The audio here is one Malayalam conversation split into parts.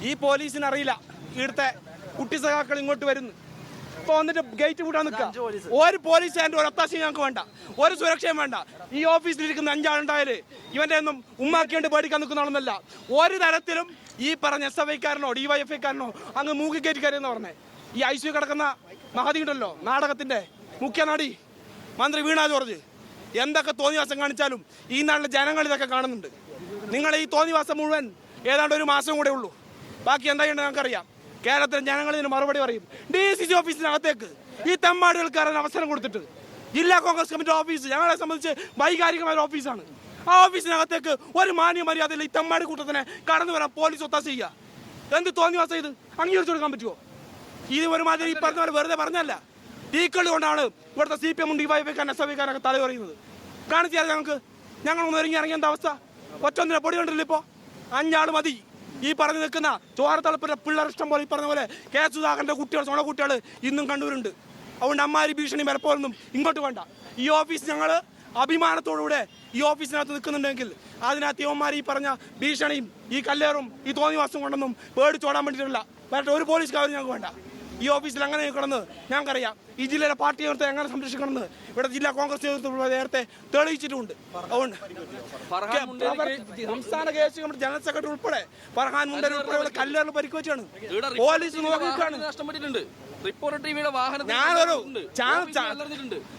ഈ പോലീസിന് അറിയില്ല ഇവിടുത്തെ കുട്ടി സഖാക്കൾ ഇങ്ങോട്ട് വരുന്നു. ഇപ്പൊ വന്നിട്ട് ഗേറ്റ് കൂട്ടാൻ നിൽക്കുക. ഒരു പോലീസ് ആൻഡ് ഒരു ഒത്താശയും ഞങ്ങൾക്ക് വേണ്ട, ഒരു സുരക്ഷയും വേണ്ട. ഈ ഓഫീസിലിരിക്കുന്ന 5 ആളുണ്ടായാല് ഇവന്റെ ഒന്നും ഉമ്മാക്കിയാണ്ട് പേടിക്കാൻ നിൽക്കുന്നതാണെന്നല്ല. ഒരു തരത്തിലും ഈ പറഞ്ഞ SFI-കാരനോ DYFI-കാരനോ അങ്ങ് മൂക്കി കയറ്റി കയറിയെന്ന് പറഞ്ഞേ. ഈ ICU കിടക്കുന്ന മഹതി ഉണ്ടല്ലോ, നാടകത്തിന്റെ മുഖ്യ നടി മന്ത്രി വീണ ജോർജ്, എന്തൊക്കെ തോന്നിവാസം കാണിച്ചാലും ഈ നാട്ടിലെ ജനങ്ങൾ ഇതൊക്കെ കാണുന്നുണ്ട്. നിങ്ങൾ ഈ തോന്നിവാസം മുഴുവൻ ഏതാണ്ട് ഒരു മാസം കൂടെ ഉള്ളൂ. ബാക്കി എന്താ ചെയ്യേണ്ടത് ഞങ്ങൾക്കറിയാം. കേരളത്തിലെ ജനങ്ങൾ ഇതിന് മറുപടി പറയും. DCC ഓഫീസിനകത്തേക്ക് ഈ തെമ്മാടുകൾക്കാരൻ അവസരം കൊടുത്തിട്ട് ജില്ലാ കോൺഗ്രസ് കമ്മിറ്റി ഓഫീസ് ഞങ്ങളെ സംബന്ധിച്ച് വൈകാരികമായ ഓഫീസാണ്. ആ ഓഫീസിനകത്തേക്ക് ഒരു മാന്യ മര്യാദയിൽ ഈ തെമ്മാടി കൂട്ടത്തിനെ കടന്നു വരാൻ പോലീസ് ഒത്താശ ചെയ്യുക. എന്ത് തോന്നിവാസം ഇത് അംഗീകരിച്ചു കൊടുക്കാൻ പറ്റുമോ? ഇത് ഒരുമാതിരി ഈ പറഞ്ഞ പോലെ വെറുതെ പറഞ്ഞല്ല. തീക്കളി കൊണ്ടാണ് ഇവിടുത്തെ CPM DYFI-ക്കാരൻ SFI-ക്കാരൊക്കെ തല പറയുന്നത്. കാണിച്ചു തരാം ഞങ്ങളൊന്ന് ഇറങ്ങി എന്താ അവസ്ഥ? ഒറ്റൊന്നിനെ പൊടി കണ്ടില്ല. ഇപ്പോൾ 5 ആൾ മതി. ഈ പറഞ്ഞു നിൽക്കുന്ന ചോരത്തളപ്പിന്റെ പിള്ളേർ ഇഷ്ടം പോലെ ഈ പറഞ്ഞ പോലെ കെ സുധാകരന്റെ കുട്ടികൾ കുട്ടികൾ ഇന്നും കണ്ണൂരുണ്ട്. അതുകൊണ്ട് അമ്മാരി ഭീഷണി വിലപ്പോലൊന്നും ഇങ്ങോട്ട് വേണ്ട. ഈ ഓഫീസ് ഞങ്ങൾ അഭിമാനത്തോടുകൂടെ ഈ ഓഫീസിനകത്ത് നിൽക്കുന്നുണ്ടെങ്കിൽ അതിനകത്ത് യുവന്മാർ ഈ പറഞ്ഞ ഭീഷണിയും ഈ കല്ലേറും ഈ തോന്നിവാസം കൊണ്ടൊന്നും പേടിച്ചോടാൻ വേണ്ടിയിട്ടില്ല. വേറെ ഒരു പോലീസുകാരും ഞങ്ങൾക്ക് വേണ്ട. ഈ ഓഫീസിൽ അങ്ങനെ നിൽക്കണമെന്ന് ഞങ്ങൾക്കറിയാം. ഈ ജില്ലയിലെ പാർട്ടി നേതൃത്വം എങ്ങനെ സംരക്ഷിക്കണമെന്ന് ഇവിടെ ജില്ലാ കോൺഗ്രസ് നേതൃത്വം നേരത്തെ തെളിയിച്ചിട്ടുണ്ട്. അതുകൊണ്ട് സംസ്ഥാന കേസ് കമ്മിറ്റി ജനറൽ സെക്രട്ടറി ഉൾപ്പെടെ ഫർഹാൻ മുണ്ടൻ ഉൾപ്പെടെ കല്ലേറിൽ പരിക്കുവെച്ചാണ് പോലീസ് നോക്കിയിട്ടാണ്. ഞാനൊരു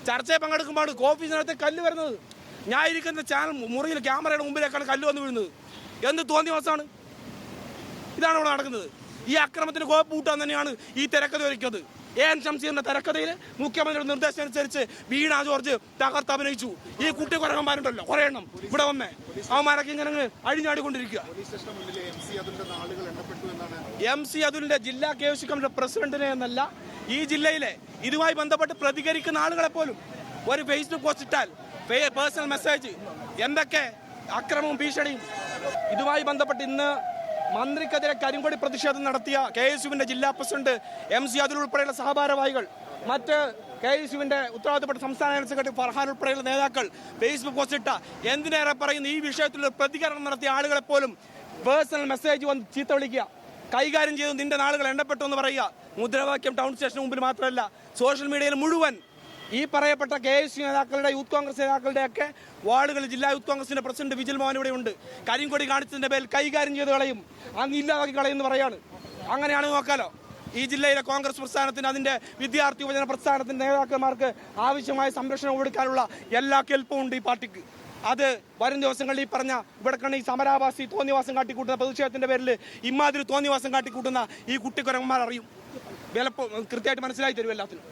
ചർച്ചയിൽ പങ്കെടുക്കുമ്പോൾ ഓഫീസിനകത്ത് കല്ല് വരുന്നത്, ഞാൻ ഇരിക്കുന്ന ചാനൽ മുറിയിൽ ക്യാമറയുടെ മുമ്പിലേക്കാണ് കല്ല് വന്ന് വീഴുന്നത്. എന്ത് തോന്നിവാസമാണ് ഇതാണ് ഇവിടെ നടക്കുന്നത്. ഈ അക്രമത്തിന് കോപ്പ് കൂട്ടാൻ തന്നെയാണ് ഈ തിരക്കഥ ഒരുക്കുന്നത്. AN ഷംസീറിന്റെ തിരക്കഥയിൽ മുഖ്യമന്ത്രിയുടെ നിർദ്ദേശം അനുസരിച്ച് വീണ ജോർജ് തകർത്ത് അഭിനയിച്ചു. ഈ കുട്ടി കുരങ്ങന്മാരുണ്ടല്ലോ കുറെ എണ്ണം ഇവിടെ വന്നേ, അവന്മാരൊക്കെ ഇങ്ങനെ അഴിഞ്ഞാടിക്കൊണ്ടിരിക്കുക. MC അതുലിന്റെ ജില്ലാ KFC കമ്മിറ്റി പ്രസിഡന്റിനെ എന്നല്ല, ഈ ജില്ലയിലെ ഇതുമായി ബന്ധപ്പെട്ട് പ്രതികരിക്കുന്ന ആളുകളെ പോലും ഒരു ഫേസ്ബുക്ക് പോസ്റ്റ് ഇട്ടാൽ പേഴ്സണൽ മെസ്സേജ് എന്തൊക്കെ അക്രമവും ഭീഷണിയും. ഇതുമായി ബന്ധപ്പെട്ട് ഇന്ന് മന്ത്രിക്കെതിരെ കരിങ്കൊടി പ്രതിഷേധം നടത്തിയ KSUവിന്റെ ജില്ലാ പ്രസിഡന്റ് MC അതുൽ ഉൾപ്പെടെയുള്ള സഹഭാരവാഹികൾ, മറ്റ് KSUവിന്റെ ഉത്തരവാദിത്തപ്പെട്ട സംസ്ഥാന ജനറൽ സെക്രട്ടറി ഫർഹാൻ ഉൾപ്പെടെയുള്ള നേതാക്കൾ ഫേസ്ബുക്ക് പോസ്റ്റ് ഇട്ട എന്തിനേറെ പറയുന്ന ഈ വിഷയത്തിൽ പ്രതികരണം നടത്തിയ ആളുകളെ പോലും പേഴ്സണൽ മെസ്സേജ് വന്ന് ചീത്ത വിളിക്കുക, കൈകാര്യം ചെയ്ത് നിന്റെ നാളുകൾ എണ്ണപ്പെട്ടു എന്ന് പറയുക. മുദ്രാവാക്യം ടൗൺ സ്റ്റേഷന് മുമ്പിൽ മാത്രമല്ല സോഷ്യൽ മീഡിയയിൽ മുഴുവൻ ഈ പറയപ്പെട്ട KSU നേതാക്കളുടെ യൂത്ത് കോൺഗ്രസ് നേതാക്കളുടെ ഒക്കെ വാർഡുകളിൽ ജില്ലാ യൂത്ത് കോൺഗ്രസിന്റെ പ്രസിഡന്റ് വിജിൽ മോഹൻ ഇവിടെ ഉണ്ട്. കരിങ്കൊടി കാണിച്ചതിന്റെ പേരിൽ കൈകാര്യം ചെയ്ത് കളയും, അങ്ങ് ഇല്ലാതാക്കി കളയുമെന്ന് പറയാണ്. അങ്ങനെയാണ് നോക്കാലോ ഈ ജില്ലയിലെ കോൺഗ്രസ് പ്രസ്ഥാനത്തിന് അതിന്റെ വിദ്യാർത്ഥി യുവജന പ്രസ്ഥാനത്തിന്റെ നേതാക്കന്മാർക്ക് ആവശ്യമായ സംരക്ഷണം കൊടുക്കാനുള്ള എല്ലാ കെൽപ്പും ഉണ്ട് ഈ പാർട്ടിക്ക്. അത് വരും ദിവസങ്ങളിൽ ഈ പറഞ്ഞ ഇവിടെ കണ്ട ഈ സമരാവാസി തോന്നിവാസം കാട്ടിക്കൂട്ടുന്ന പ്രതിഷേധത്തിന്റെ പേരിൽ ഇമാതിരി തോന്നിവാസം കാട്ടിക്കൂട്ടുന്ന ഈ കുട്ടിക്കുരങ്ങന്മാർ അറിയും. കൃത്യമായിട്ട് മനസ്സിലായി തരും എല്ലാത്തിനും.